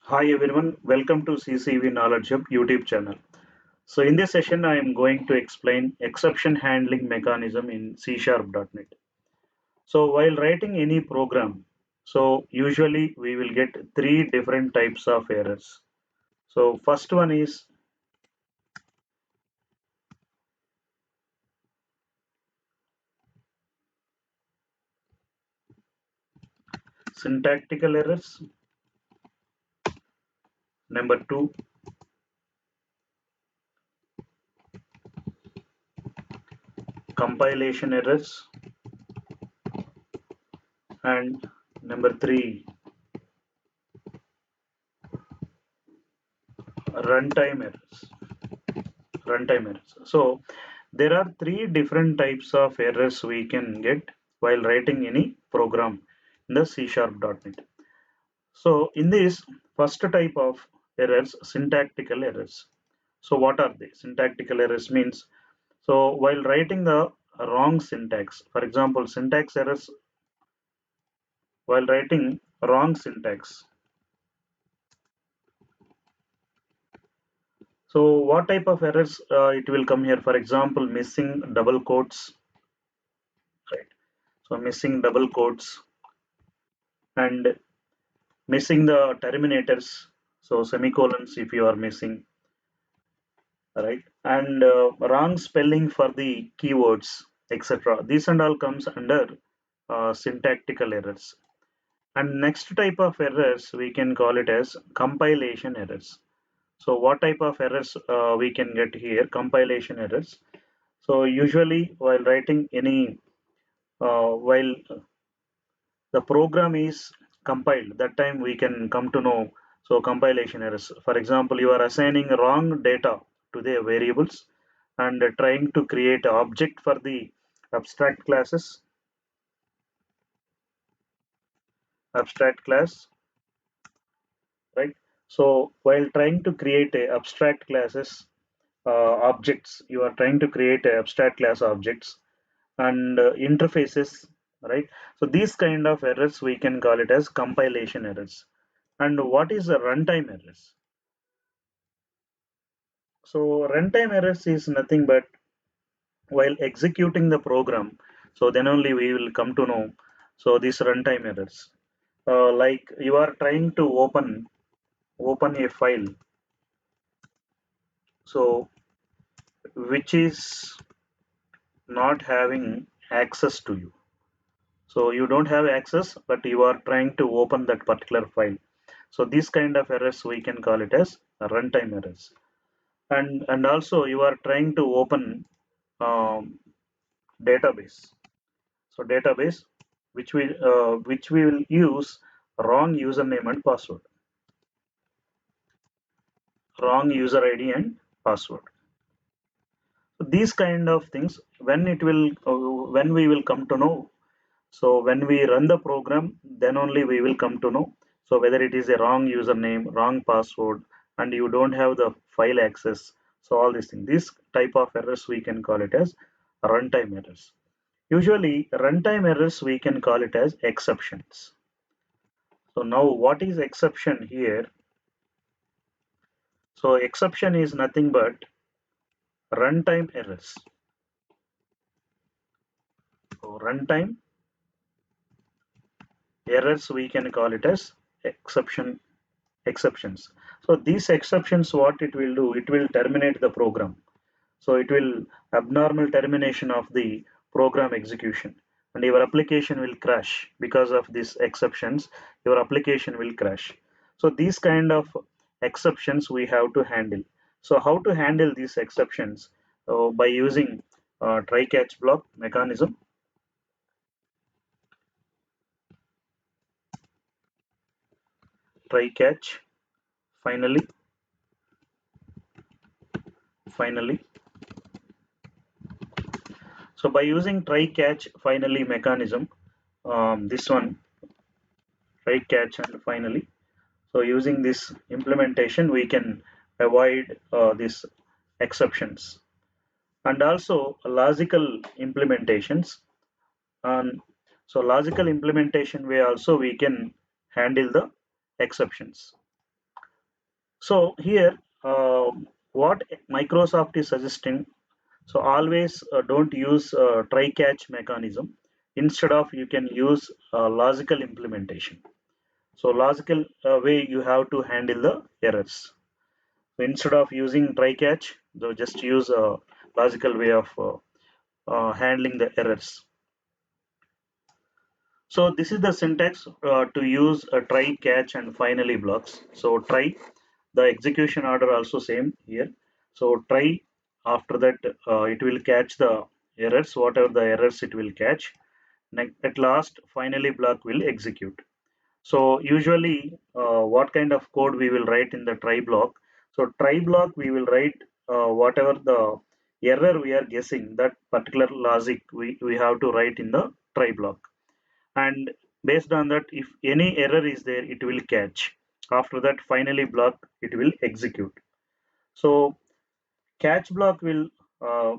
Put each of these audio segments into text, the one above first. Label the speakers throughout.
Speaker 1: Hi everyone, welcome to CCV Knowledge Hub YouTube channel. So in this session, I am going to explain exception handling mechanism in C#.NET. So while writing any program, so usually we will get three different types of errors. So first one is syntactical errors. Number two, compilation errors. And number three, runtime errors. Runtime errors. So there are three different types of errors we can get while writing any program in the C#.NET. So in this first type of errors, syntactical errors. So what are they? Syntactical errors means, so while writing the wrong syntax, for example, syntax errors while writing wrong syntax. So what type of errors it will come here? For example, missing double quotes, right? So missing double quotes and missing the terminators, so semicolons if you are missing, right? And wrong spelling for the keywords, etc. These and all comes under syntactical errors. And next type of errors we can call it as compilation errors. So what type of errors we can get here? Compilation errors. So usually while writing any while the program is compiled, that time we can come to know. So compilation errors, for example, you are assigning wrong data to the variables and trying to create an object for the abstract classes, abstract class, right? So while trying to create a abstract classes objects, you are trying to create a abstract class objects and interfaces, right? So these kind of errors we can call it as compilation errors. And what is the runtime errors? So runtime errors is nothing but while executing the program. So then only we will come to know. So these runtime errors, like you are trying to open a file, so which is not having access to you. So you don't have access, but you are trying to open that particular file. So these kind of errors we can call it as runtime errors. And also you are trying to open um, database. So database which we will use wrong username and password, wrong user ID and password. So these kind of things when it will when we will come to know. So when we run the program, then only we will come to know. So whether it is a wrong username, wrong password, and you don't have the file access. So all these things, this type of errors we can call it as runtime errors. Usually runtime errors we can call it as exceptions. So now what is exception here? So exception is nothing but runtime errors. So runtime errors we can call it as exceptions. So these exceptions, what it will do, it will terminate the program. So it will abnormal termination of the program execution, and your application will crash because of these exceptions. Your application will crash. So these kind of exceptions we have to handle. So how to handle these exceptions? By using try catch block mechanism. Try catch, finally, finally. So by using try catch finally mechanism, this one, try catch and finally. So using this implementation, we can avoid these exceptions. And also logical implementations. And so logical implementation way also we can handle the exceptions. So here, what Microsoft is suggesting, so always don't use try catch mechanism. Instead of, you can use logical implementation. So logical way you have to handle the errors. So instead of using try catch, so just use a logical way of handling the errors. So this is the syntax to use a try, catch, and finally blocks. So try, the execution order also same here. So try, after that it will catch the errors, whatever the errors it will catch. At last, finally block will execute. So usually, what kind of code we will write in the try block? So try block we will write whatever the error we are guessing, that particular logic we have to write in the try block, and based on that, if any error is there, it will catch. After that, finally block, it will execute. So catch block will so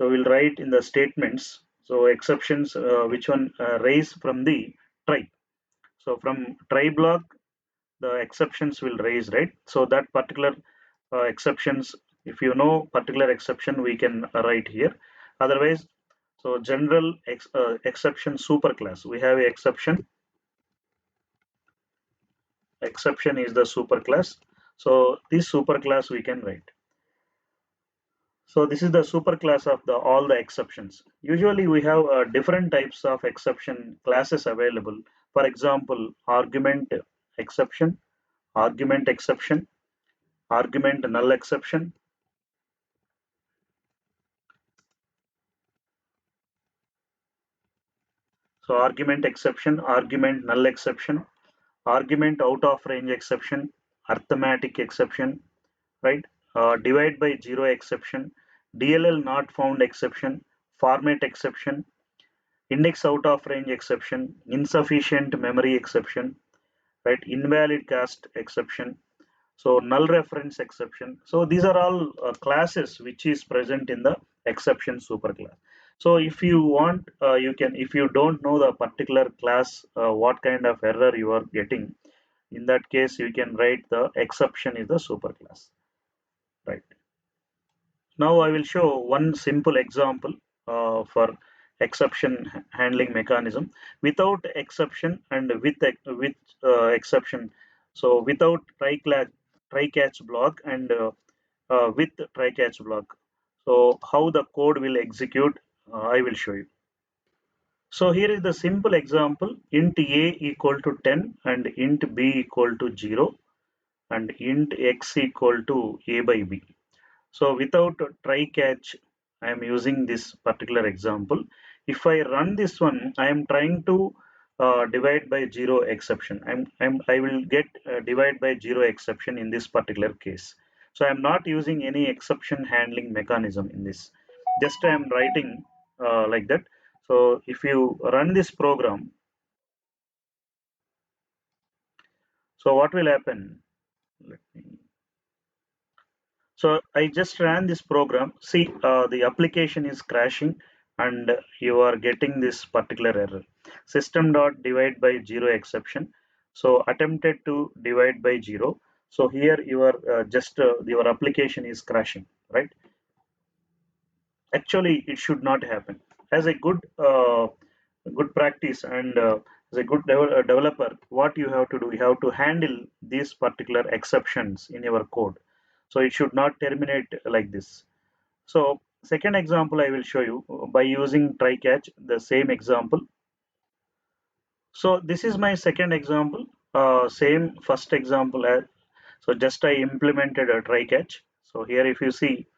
Speaker 1: we'll write in the statements, so exceptions which one raise from the try. So from try block, the exceptions will raise, right? So that particular exceptions, if you know particular exception, we can write here. Otherwise, so general exception superclass, we have a exception is the superclass. So this superclass we can write. So this is the superclass of the all the exceptions. Usually we have different types of exception classes available. For example, exception, argument exception, argument null exception. So argument exception, argument null exception, argument out of range exception, arithmetic exception, right? Divide by zero exception, DLL not found exception, format exception, index out of range exception, insufficient memory exception, right? Invalid cast exception, so null reference exception. So these are all classes which is present in the exception superclass. So if you want, you can, if you don't know the particular class, what kind of error you are getting, in that case you can write the exception is the superclass, right? Now I will show one simple example for exception handling mechanism without exception and with exception. So without try catch block and with try catch block. So how the code will execute, I will show you. So here is the simple example: int a equal to 10 and int b equal to 0 and int x equal to a by b. So without try catch, I am using this particular example. If I run this one, I am trying to divide by zero exception. I will get divide by zero exception in this particular case. So I am not using any exception handling mechanism in this. Just I am writing like that. So if you run this program, so what will happen? Let me So I just ran this program. See, the application is crashing and you are getting this particular error. System dot divide by zero exception. So attempted to divide by zero. So here you are just your application is crashing, right? Actually, it should not happen. As a good practice and as a good developer, what you have to do, you have to handle these particular exceptions in your code. So it should not terminate like this. So second example I will show you by using try catch, the same example. So this is my second example, same first example as, so just I implemented a try catch. So here if you see,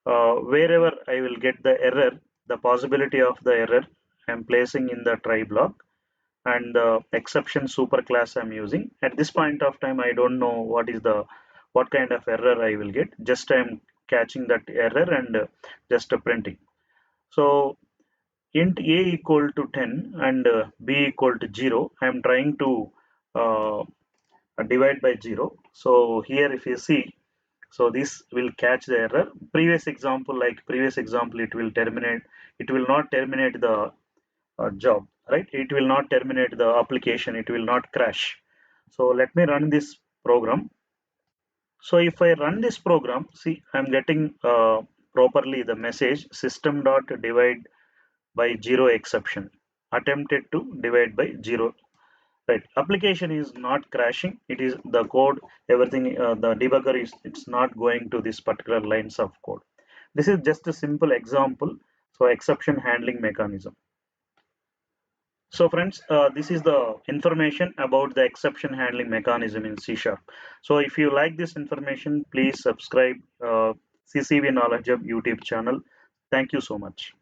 Speaker 1: wherever I will get the error, the possibility of the error I'm placing in the try block, and the exception superclass I'm using. At this point of time, I don't know what kind of error I will get. Just I'm catching that error and just printing. So int a equal to 10 and b equal to 0. I'm trying to uh, divide by 0. So here if you see, so this will catch the error. Previous example, it will not terminate the job, right? It will not terminate the application, it will not crash. So let me run this program. So if I run this program, see, I'm getting properly the message system dot divide by 0 exception, attempted to divide by 0. Right, application is not crashing, it is the code, everything, the debugger is, it's not going to this particular lines of code. This is just a simple example. So exception handling mechanism. So friends, this is the information about the exception handling mechanism in C#. So if you like this information, please subscribe CCV Knowledge Hub YouTube channel. Thank you so much.